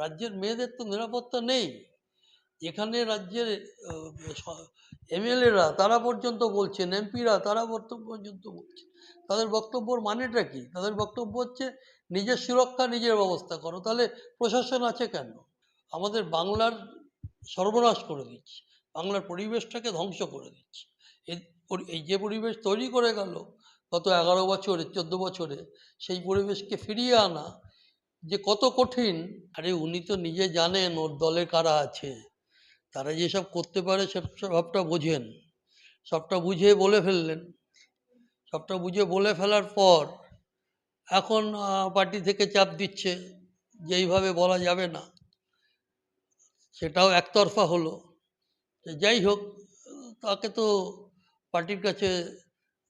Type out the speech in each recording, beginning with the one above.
রাজ্যের মেয়েদের তো নিরাপত্তা নেই। যেখানে রাজ্যের এমএলএরা তারা পর্যন্ত বলছেন, এমপিরা তারা পর্যন্ত বলছেন, তাদের বক্তব্যর মানেটা কি? তাদের বক্তব্য হচ্ছে নিজের সুরক্ষা নিজের ব্যবস্থা করো। তাহলে প্রশাসন আছে কেন? আমাদের বাংলার সর্বনাশ করে দিচ্ছে, বাংলার পরিবেশটাকে ধ্বংস করে দিচ্ছে। এই যে পরিবেশ তৈরি করে গেল গত 11 বছরে 14 বছরে, সেই পরিবেশকে ফিরিয়ে আনা যে কত কঠিন। আরে উনি তো নিজে জানেন ওর দলে কারা আছে, তারা যেসব করতে পারে সবটা বোঝেন, সবটা বুঝে বলে ফেললেন। সবটা বুঝে বলে ফেলার পর এখন পার্টি থেকে চাপ দিচ্ছে যে এইভাবে বলা যাবে না, সেটাও একতরফা হলো। যাই হোক, তাকে তো পার্টির কাছে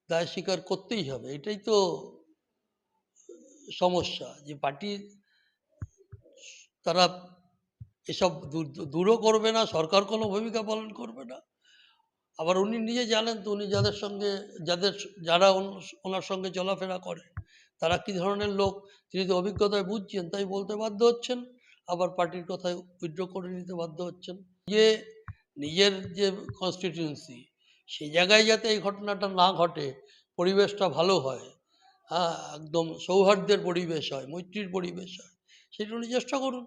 দায় স্বীকার করতেই হবে। এটাই তো সমস্যা, যে পার্টি তারা এসব দূরও করবে না, সরকার কোনো ভূমিকা পালন করবে না। আবার উনি নিজে জানেন তো, উনি যারা ওনার সঙ্গে চলাফেরা করে তারা কি ধরনের লোক, তিনি তো অভিজ্ঞতায় বুঝছেন, তাই বলতে বাধ্য হচ্ছেন। আবার পার্টির কথায় উইথড্র করে নিতে বাধ্য হচ্ছেন। নিজের যে কনস্টিটিউয়েন্সি, সেই জায়গায় যাতে এই ঘটনাটা না ঘটে, পরিবেশটা ভালো হয়, হ্যাঁ, একদম সৌহার্দ্যের পরিবেশ হয়, মৈত্রীর পরিবেশ হয়, সেটা উনি চেষ্টা করুন।